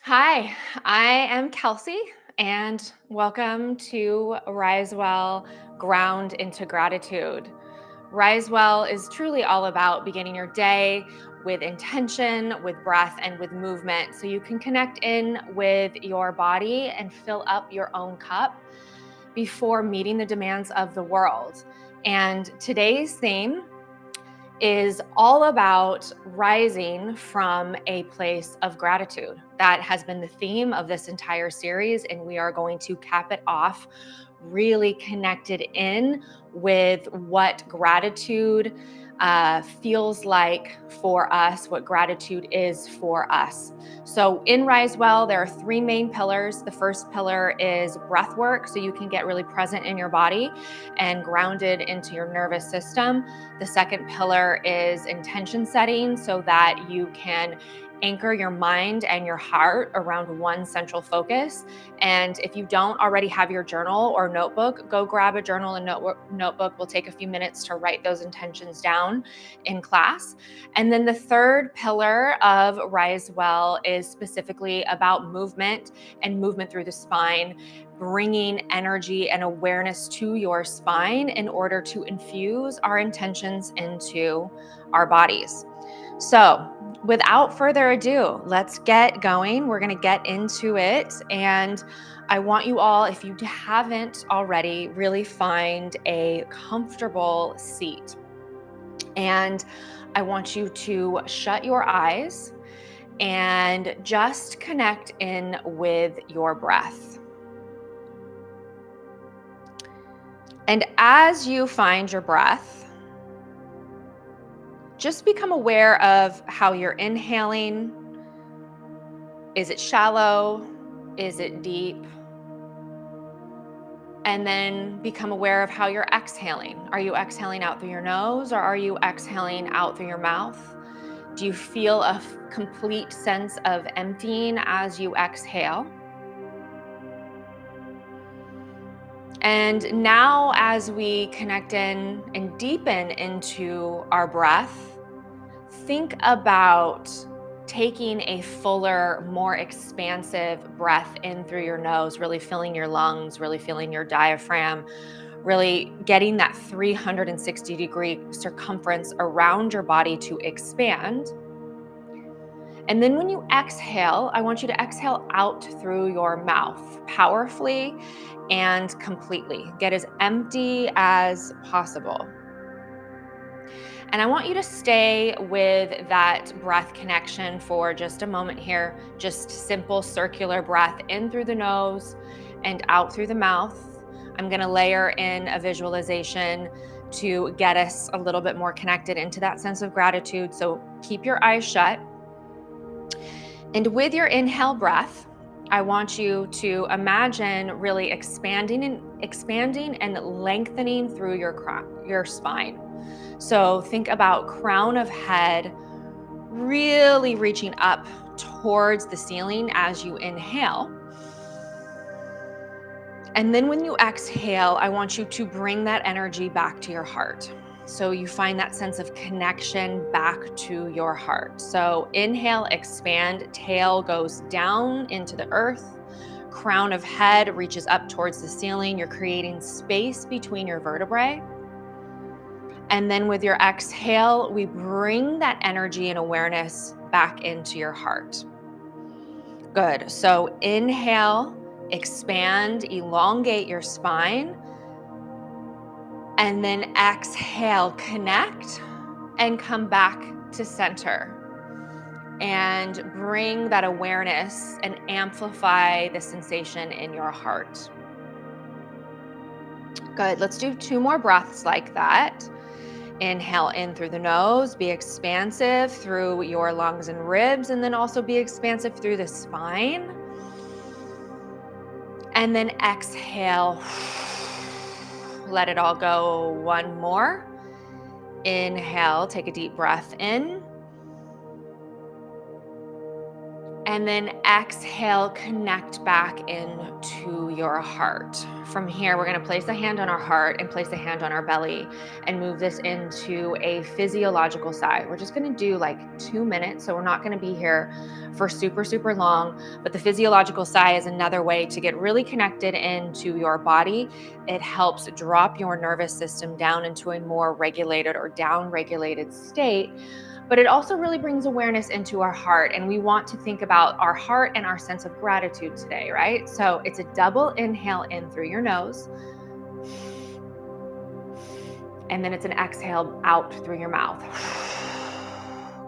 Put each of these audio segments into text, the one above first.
Hi, I am Kelsey, and welcome to Rise Well Ground into Gratitude. Rise Well is truly all about beginning your day with intention, with breath, and with movement so you can connect in with your body and fill up your own cup before meeting the demands of the world. And today's theme is all about rising from a place of gratitude. That has been the theme of this entire series, and we are going to cap it off really connected in with what gratitude feels like for us, what gratitude is for us. So, in Rise Well, there are three main pillars. The first pillar is breath work, so you can get really present in your body and grounded into your nervous system. The second pillar is intention setting so that you can anchor your mind and your heart around one central focus. And if you don't already have your journal or notebook, go grab a journal and notebook. We'll take a few minutes to write those intentions down in class. And then the third pillar of Rise Well is specifically about movement and movement through the spine, bringing energy and awareness to your spine in order to infuse our intentions into our bodies. So, without further ado, let's get going. We're going to get into it. And I want you all, if you haven't already, really find a comfortable seat. And I want you to shut your eyes and just connect in with your breath. And as you find your breath, just become aware of how you're inhaling. Is it shallow? Is it deep? And then become aware of how you're exhaling. Are you exhaling out through your nose or are you exhaling out through your mouth? Do you feel a complete sense of emptying as you exhale? And now, as we connect in and deepen into our breath, think about taking a fuller, more expansive breath in through your nose, really filling your lungs, really filling your diaphragm, really getting that 360-degree circumference around your body to expand. And then when you exhale, I want you to exhale out through your mouth powerfully and completely. Get as empty as possible. And I want you to stay with that breath connection for just a moment here. Just simple circular breath in through the nose and out through the mouth. I'm going to layer in a visualization to get us a little bit more connected into that sense of gratitude. So keep your eyes shut. And with your inhale breath, I want you to imagine really expanding and lengthening through your spine. So think about crown of head really reaching up towards the ceiling as you inhale. And then when you exhale, I want you to bring that energy back to your heart. So you find that sense of connection back to your heart. So inhale, expand, tail goes down into the earth. Crown of head reaches up towards the ceiling. You're creating space between your vertebrae. And then with your exhale, we bring that energy and awareness back into your heart. Good. So inhale, expand, elongate your spine. And then exhale, connect and come back to center. And bring that awareness and amplify the sensation in your heart. Good. Let's do 2 more breaths like that. Inhale in through the nose, be expansive through your lungs and ribs, and then also be expansive through the spine. And then exhale. Let it all go. 1 more. Inhale, take a deep breath in. And then exhale, connect back into your heart. From here, we're going to place a hand on our heart and place a hand on our belly and move this into a physiological sigh. We're just going to do like 2 minutes. So we're not going to be here for super, super long. But the physiological sigh is another way to get really connected into your body. It helps drop your nervous system down into a more regulated or down-regulated state. But it also really brings awareness into our heart. And we want to think about our heart and our sense of gratitude today, right? So it's a double inhale in through your nose. And then it's an exhale out through your mouth.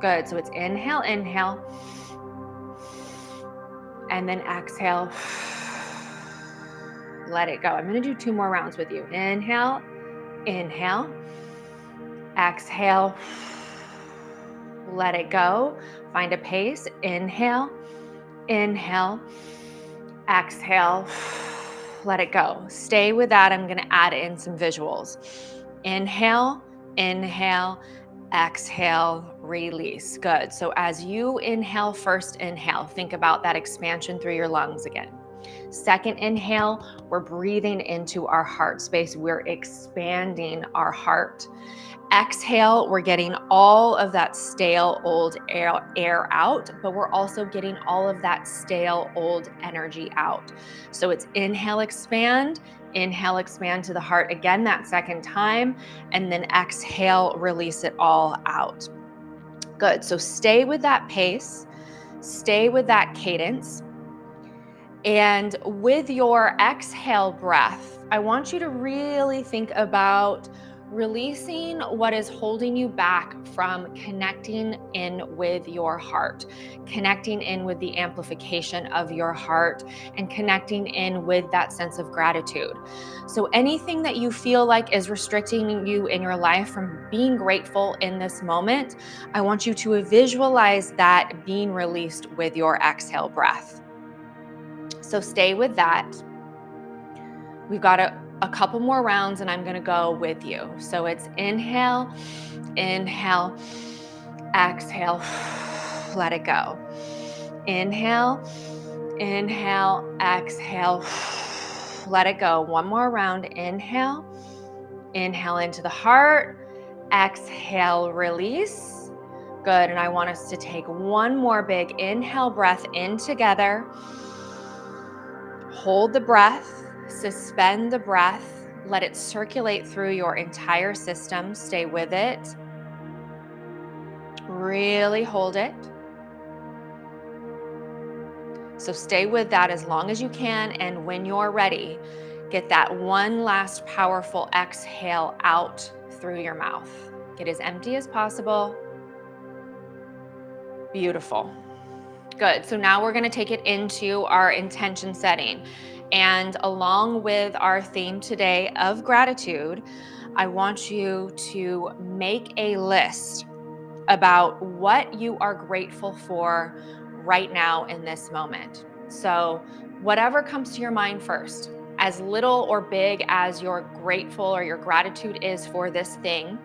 Good. So it's inhale, inhale. And then exhale. Let it go. I'm going to do 2 more rounds with you. Inhale, inhale. Exhale. Let it go. Find a pace. Inhale, inhale, exhale, let it go. Stay with that. I'm going to add in some visuals. Inhale, inhale, exhale, release. Good. So as you inhale, first inhale, think about that expansion through your lungs again. Second inhale, we're breathing into our heart space. We're expanding our heart. Exhale, we're getting all of that stale old air out, but we're also getting all of that stale old energy out. So it's inhale, expand to the heart again that second time, and then exhale, release it all out. Good. So stay with that pace, stay with that cadence. And with your exhale breath, I want you to really think about releasing what is holding you back from connecting in with your heart, connecting in with the amplification of your heart, and connecting in with that sense of gratitude. So anything that you feel like is restricting you in your life from being grateful in this moment, I want you to visualize that being released with your exhale breath. So stay with that. We've got a couple more rounds and I'm going to go with you. So it's inhale, inhale, exhale, let it go. Inhale, inhale, exhale, let it go. One more round. Inhale, inhale into the heart, exhale, release. Good. And I want us to take one more big inhale breath in together. Hold the breath, suspend the breath, let it circulate through your entire system. Stay with it. Really hold it. So stay with that as long as you can. And when you're ready, get that one last powerful exhale out through your mouth. Get as empty as possible. Beautiful. Good. So now we're going to take it into our intention setting. And along with our theme today of gratitude, I want you to make a list about what you are grateful for right now in this moment. So whatever comes to your mind first, as little or big as your grateful or your gratitude is for this thing,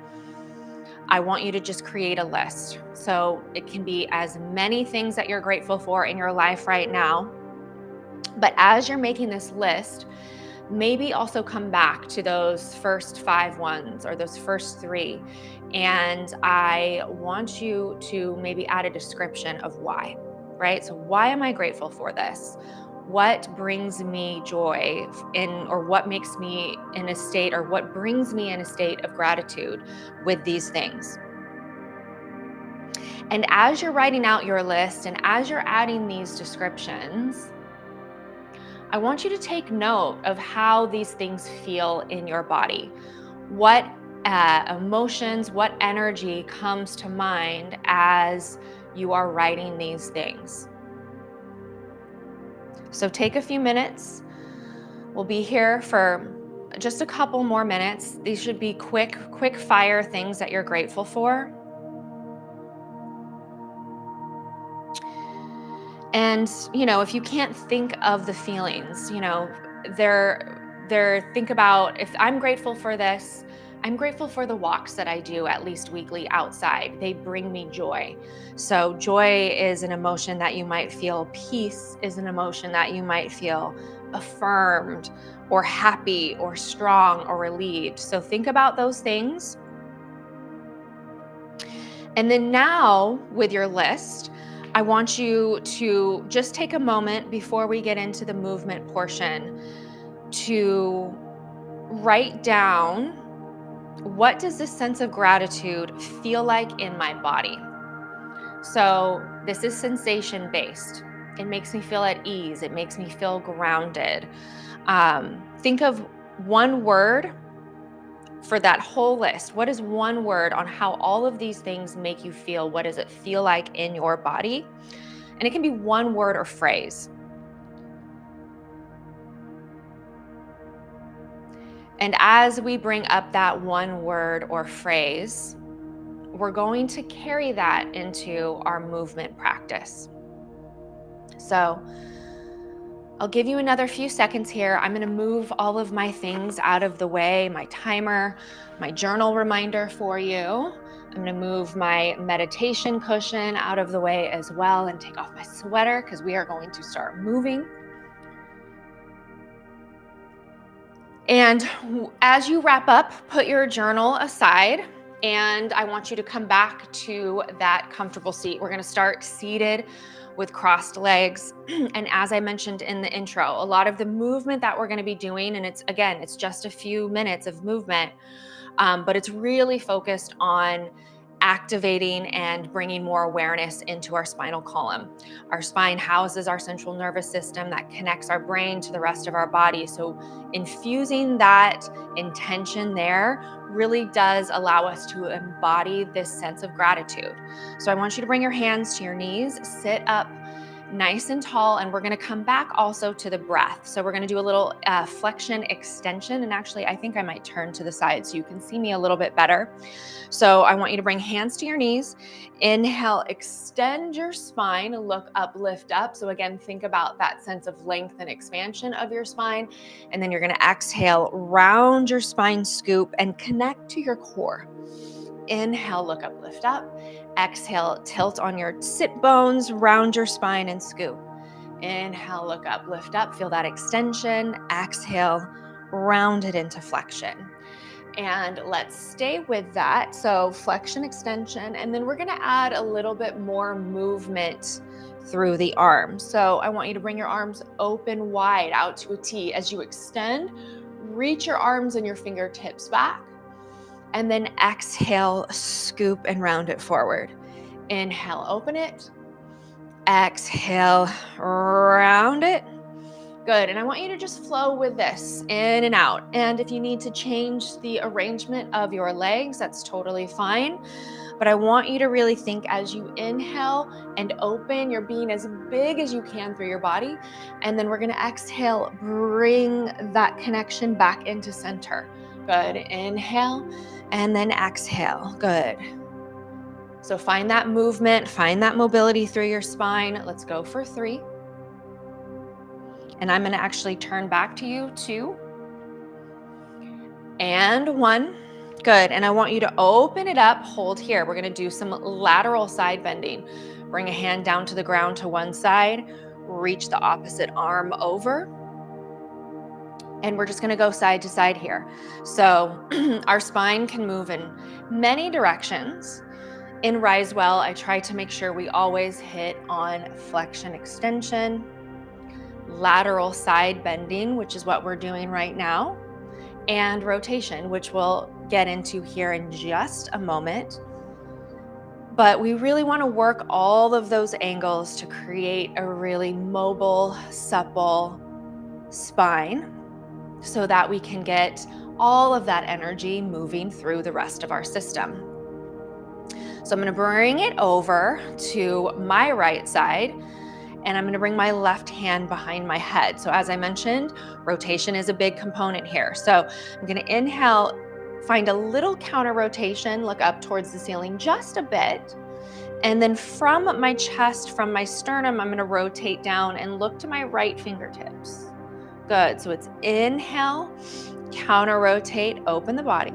I want you to just create a list. So it can be as many things that you're grateful for in your life right now. But as you're making this list, maybe also come back to those first 5 ones or those first 3. And I want you to maybe add a description of why, right? So why am I grateful for this? What brings me joy or what makes me in a state, or what brings me in a state of gratitude with these things? And as you're writing out your list and as you're adding these descriptions, I want you to take note of how these things feel in your body. What emotions, what energy comes to mind as you are writing these things. So take a few minutes. We'll be here for just a couple more minutes. These should be quick fire things that you're grateful for. And, if you can't think of the feelings, think about, if I'm grateful for this, I'm grateful for the walks that I do at least weekly outside. They bring me joy. So, joy is an emotion that you might feel, peace is an emotion that you might feel, affirmed or happy or strong or relieved. So, think about those things. And then now, with your list, I want you to just take a moment before we get into the movement portion to write down, what does this sense of gratitude feel like in my body? So this is sensation based. It makes me feel at ease. It makes me feel grounded. Think of one word for that whole list. What is one word on how all of these things make you feel? What does it feel like in your body? And it can be one word or phrase. And as we bring up that one word or phrase, we're going to carry that into our movement practice. So I'll give you another few seconds here. I'm going to move all of my things out of the way, my timer, my journal reminder for you. I'm going to move my meditation cushion out of the way as well and take off my sweater because we are going to start moving. And as you wrap up, put your journal aside, and I want you to come back to that comfortable seat. We're going to start seated with crossed legs. And as I mentioned in the intro, a lot of the movement that we're going to be doing, and it's just a few minutes of movement, but it's really focused on activating and bringing more awareness into our spinal column. Our spine houses our central nervous system that connects our brain to the rest of our body. So infusing that intention there really does allow us to embody this sense of gratitude. So I want you to bring your hands to your knees, sit up nice and tall, and we're going to come back also to the breath. So we're going to do a little flexion extension, and actually I think I might turn to the side so you can see me a little bit better. So I want you to bring hands to your knees. Inhale, extend your spine, look up, lift up. So again, think about that sense of length and expansion of your spine. And then you're going to exhale, round your spine, scoop, and connect to your core. Inhale, look up, lift up. Exhale, tilt on your sit bones, round your spine, and scoop. Inhale, look up, lift up. Feel that extension. Exhale, round it into flexion. And let's stay with that. So flexion, extension, and then we're going to add a little bit more movement through the arms. So I want you to bring your arms open wide out to a T. As you extend, reach your arms and your fingertips back. And then exhale, scoop and round it forward. Inhale, open it. Exhale, round it. Good. And I want you to just flow with this in and out. And if you need to change the arrangement of your legs, that's totally fine. But I want you to really think as you inhale and open, you're being as big as you can through your body. And then we're going to exhale, bring that connection back into center. Good. Inhale and then exhale. Good. So find that movement, find that mobility through your spine. Let's go for 3. And I'm going to actually turn back to you, 2 and 1. Good. And I want you to open it up, hold here. We're going to do some lateral side bending. Bring a hand down to the ground to one side, reach the opposite arm over. And we're just going to go side to side here. So our spine can move in many directions. In Rise Well, I try to make sure we always hit on flexion, extension, lateral side bending, which is what we're doing right now, and rotation, which we'll get into here in just a moment. But we really want to work all of those angles to create a really mobile, supple spine so that we can get all of that energy moving through the rest of our system. So I'm going to bring it over to my right side, and I'm going to bring my left hand behind my head. So as I mentioned, rotation is a big component here. So I'm going to inhale, find a little counter rotation, look up towards the ceiling just a bit. And then from my chest, from my sternum, I'm going to rotate down and look to my right fingertips. Good. So it's inhale, counter rotate, open the body.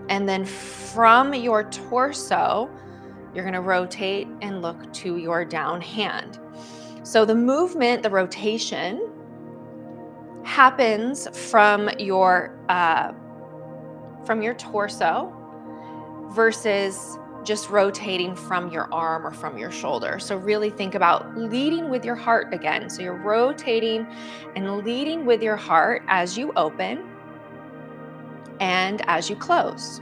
And then from your torso, you're going to rotate and look to your down hand. So the movement, the rotation, happens from your torso versus just rotating from your arm or from your shoulder. So really think about leading with your heart again. So you're rotating and leading with your heart as you open and as you close.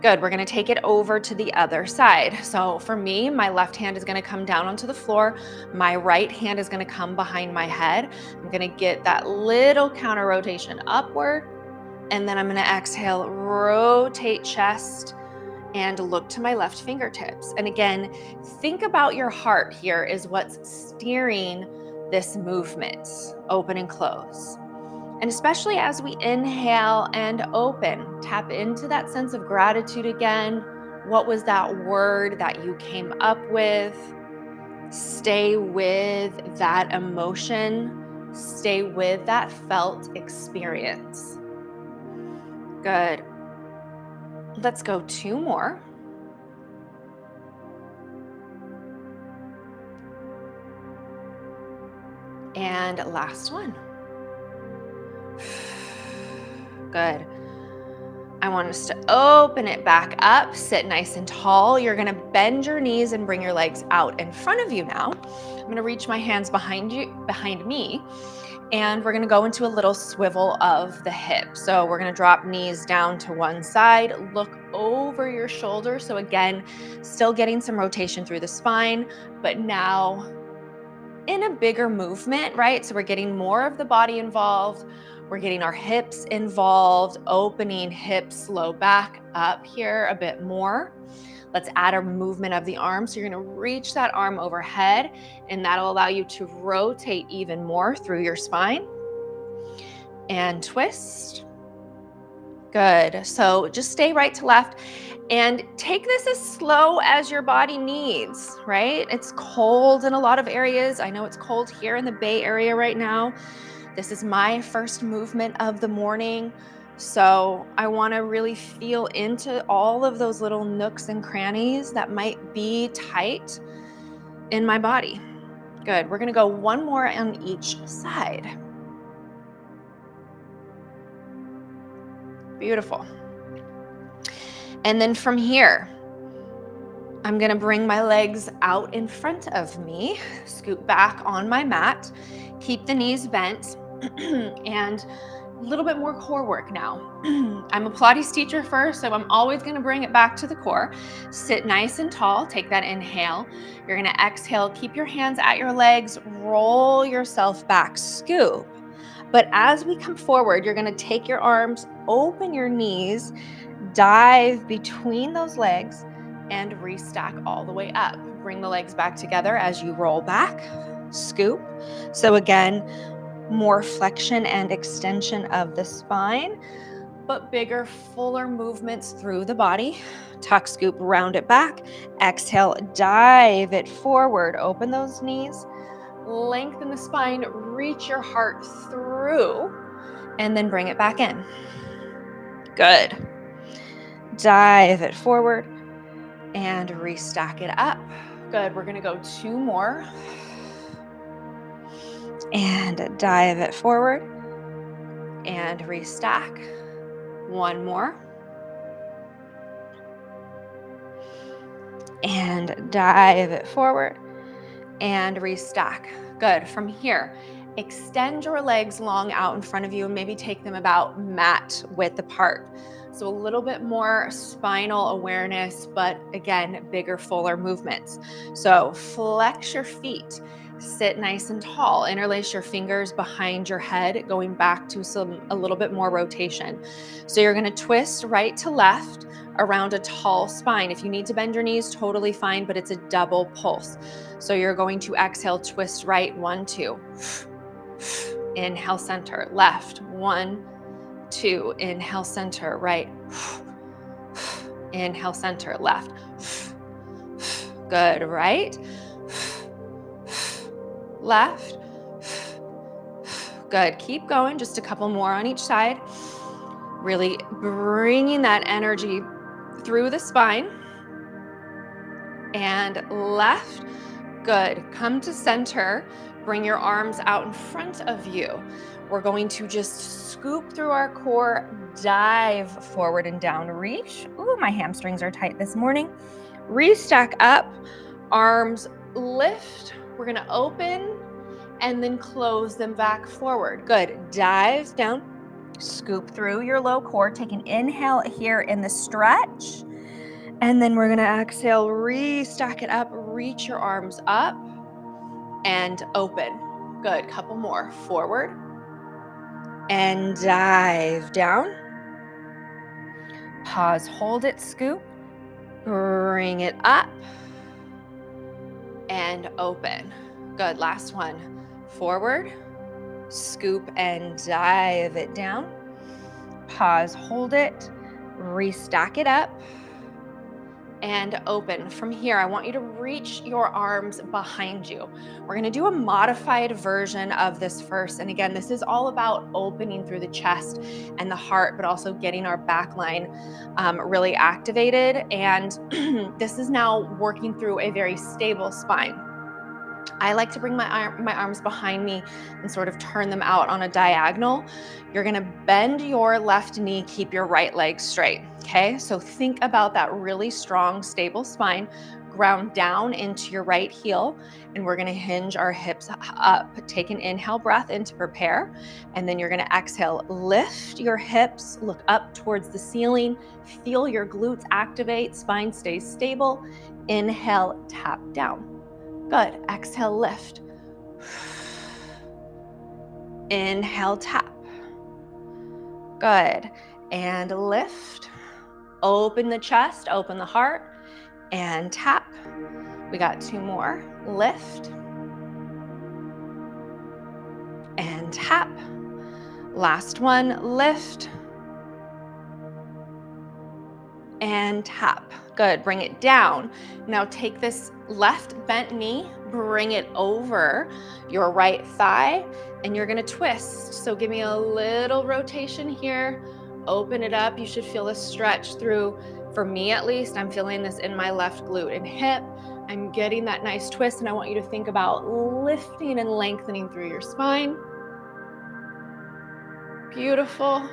Good. We're going to take it over to the other side. So for me, my left hand is going to come down onto the floor. My right hand is going to come behind my head. I'm going to get that little counter rotation upward. And then I'm going to exhale, rotate chest and look to my left fingertips. And again, think about your heart here is what's steering this movement, open and close. And especially as we inhale and open, tap into that sense of gratitude again. What was that word that you came up with? Stay with that emotion. Stay with that felt experience. Good. Let's go 2 more. And last one. Good. I want us to open it back up, sit nice and tall. You're gonna bend your knees and bring your legs out in front of you now. I'm gonna reach my hands behind me, and we're gonna go into a little swivel of the hip. So we're gonna drop knees down to one side, look over your shoulder. So again, still getting some rotation through the spine, but now in a bigger movement, right? So we're getting more of the body involved. We're getting our hips involved, opening hips, low back up here a bit more. Let's add a movement of the arm. So you're going to reach that arm overhead, and that'll allow you to rotate even more through your spine. And twist. Good. So just stay right to left and take this as slow as your body needs, right? It's cold in a lot of areas. I know it's cold here in the Bay Area right now. This is my first movement of the morning. So I want to really feel into all of those little nooks and crannies that might be tight in my body. Good. We're going to go 1 more on each side. Beautiful. And then from here, I'm going to bring my legs out in front of me, scoot back on my mat, keep the knees bent, and a little bit more core work now. I'm a Pilates teacher first, so I'm always going to bring it back to the core. Sit nice and tall. Take that inhale. You're going to exhale. Keep your hands at your legs. Roll yourself back. Scoop. But as we come forward, you're going to take your arms, open your knees, dive between those legs, and restack all the way up. Bring the legs back together as you roll back. Scoop. So again, more flexion and extension of the spine, but bigger, fuller movements through the body. Tuck, scoop, round it back. Exhale, dive it forward. Open those knees. Lengthen the spine, reach your heart through, and then bring it back in. Good. Dive it forward and restack it up. Good. We're going to go 2 more. And dive it forward and restack. 1 more. And dive it forward and restack. Good. From here, extend your legs long out in front of you and maybe take them about mat width apart. So a little bit more spinal awareness, but again, bigger, fuller movements. So flex your feet, sit nice and tall, interlace your fingers behind your head, going back to a little bit more rotation. So you're going to twist right to left around a tall spine. If you need to bend your knees, totally fine, but it's a double pulse. So you're going to exhale, twist right, 1, 2. Inhale, center, left, 1, 2. Inhale, center, right. Inhale, center, left. Good, right. Left. Good, keep going, just a couple more on each side. Really bringing that energy through the spine. And left. Good. Come to center. Bring your arms out in front of you. We're going to just scoop through our core, dive forward and down, reach. Ooh, my hamstrings are tight this morning. Restack up, arms lift. We're gonna open and then close them back forward. Good. Dive down, scoop through your low core. Take an inhale here in the stretch. And then we're gonna exhale, restack it up, reach your arms up and open. Good, couple more. Forward and dive down. Pause, hold it, scoop, bring it up and open. Good, last one. Forward, scoop and dive it down. Pause, hold it, restack it up and open. From here, I want you to reach your arms behind you. We're gonna do a modified version of this first. And again, this is all about opening through the chest and the heart, but also getting our back line really activated. And this is now working through a very stable spine. I like to bring my arms behind me and sort of turn them out on a diagonal. You're gonna bend your left knee, keep your right leg straight, okay? So think about that really strong, stable spine. Ground down into your right heel, and we're gonna hinge our hips up. Take an inhale breath in to prepare, and then you're gonna exhale, lift your hips, look up towards the ceiling, feel your glutes activate, spine stays stable. Inhale, tap down. Good. Exhale, lift. Inhale, tap. Good. And lift. Open the chest, open the heart, and tap. We got two more. Lift. And tap. Last one. Lift. And tap. Good. Bring it down. Now take this left bent knee, bring it over your right thigh, and you're gonna twist. So give me a little rotation here. Open it up. You should feel a stretch through, for me at least, I'm feeling this in my left glute and hip. I'm getting that nice twist, and I want you to think about lifting and lengthening through your spine. Beautiful.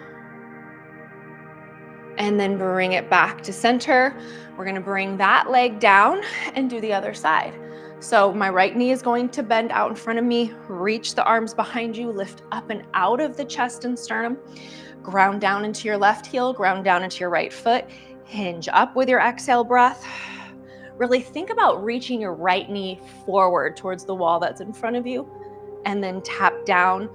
And then bring it back to center. We're gonna bring that leg down and do the other side. So my right knee is going to bend out in front of me, reach the arms behind you, lift up and out of the chest and sternum, ground down into your left heel, ground down into your right foot, hinge up with your exhale breath. Really think about reaching your right knee forward towards the wall that's in front of you, and then tap down.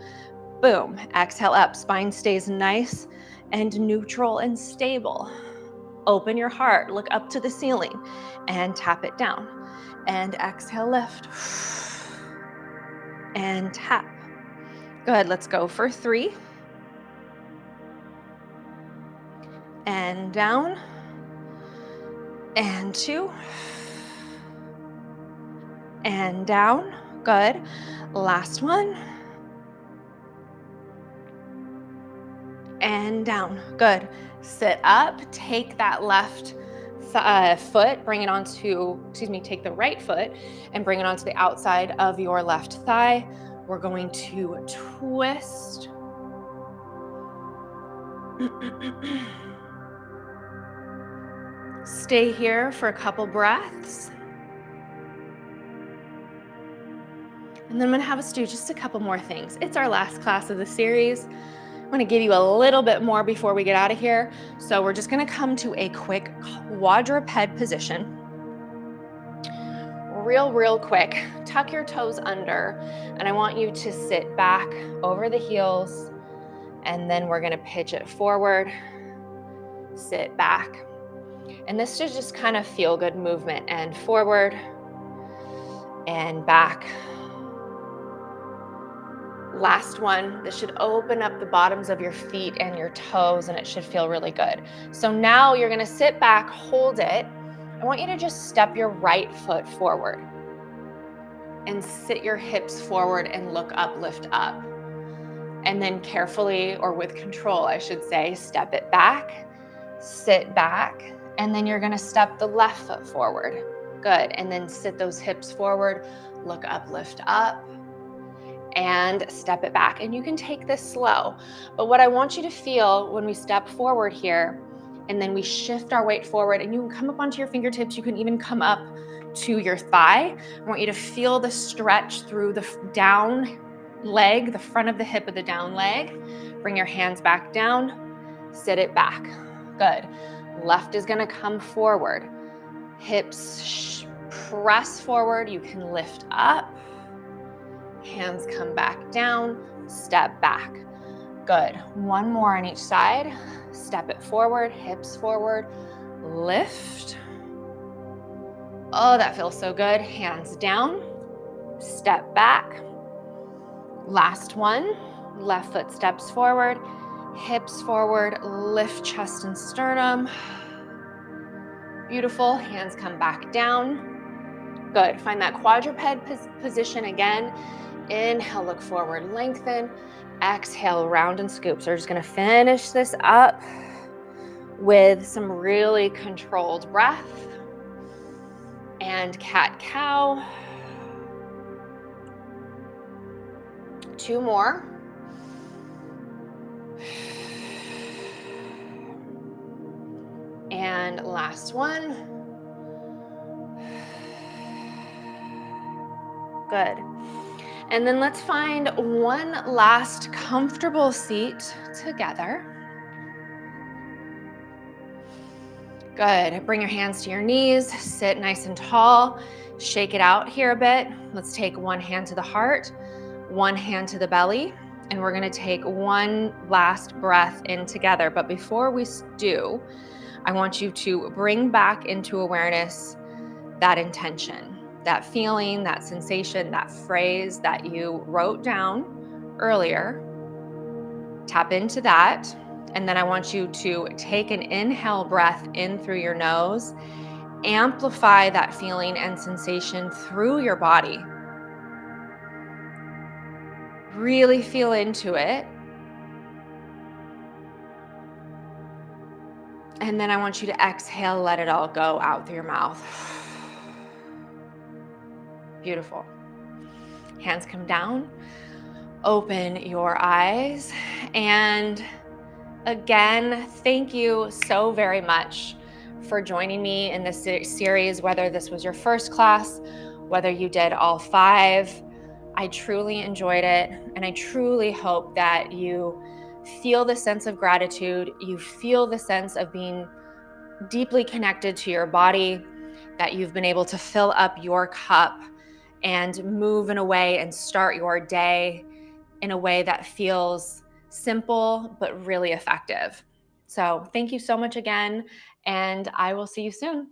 Boom, exhale up, spine stays nice and neutral and stable. Open your heart, look up to the ceiling and tap it down. And exhale, lift. And tap. Good, let's go for 3. And down. And 2. And down. Good. Last one. And down. Good. Sit up. Take that left foot, bring it onto, take the right foot and bring it onto the outside of your left thigh. We're going to twist. Stay here for a couple breaths. And then I'm gonna have us do just a couple more things. It's our last class of the series. I'm gonna give you a little bit more before we get out of here. So we're just gonna come to a quick quadruped position. Real quick. Tuck your toes under, and I want you to sit back over the heels, and then we're gonna pitch it forward, sit back. And this should just kind of feel good movement, and forward and back. Last one. This should open up the bottoms of your feet and your toes, and it should feel really good. So now you're gonna sit back, hold it. I want you to just step your right foot forward and sit your hips forward and look up, lift up. And then carefully, or with control, I should say, step it back, sit back, and then you're gonna step the left foot forward. Good, and then sit those hips forward, look up, lift up, and step it back. And you can take this slow, but what I want you to feel when we step forward here, and then we shift our weight forward, and you can come up onto your fingertips, you can even come up to your thigh. I want you to feel the stretch through the down leg, the front of the hip of the down leg. Bring your hands back down, sit it back. Good. Left is gonna come forward. Hips press forward, you can lift up. Hands come back down, step back. Good. One more on each side. Step it forward, hips forward, lift. Oh, that feels so good. Hands down, step back. Last one. Left foot steps forward, hips forward, lift chest and sternum. Beautiful. Hands come back down. Good. Find that quadruped position again. Inhale, look forward, lengthen. Exhale, round and scoop. So we're just going to finish this up with some really controlled breath. And cat-cow. 2 more. And last one. Good. And then let's find one last comfortable seat together. Good. Bring your hands to your knees, sit nice and tall, shake it out here a bit. Let's take one hand to the heart, one hand to the belly, and we're gonna take one last breath in together. But before we do, I want you to bring back into awareness that intention, that feeling, that sensation, that phrase that you wrote down earlier. Tap into that. And then I want you to take an inhale breath in through your nose, amplify that feeling and sensation through your body. Really feel into it. And then I want you to exhale, let it all go out through your mouth. Beautiful. Hands come down. Open your eyes. And again, thank you so very much for joining me in this series, whether this was your first class, whether you did all 5. I truly enjoyed it, and I truly hope that you feel the sense of gratitude, you feel the sense of being deeply connected to your body, that you've been able to fill up your cup and move in a way and start your day in a way that feels simple but really effective. So thank you so much again, and I will see you soon.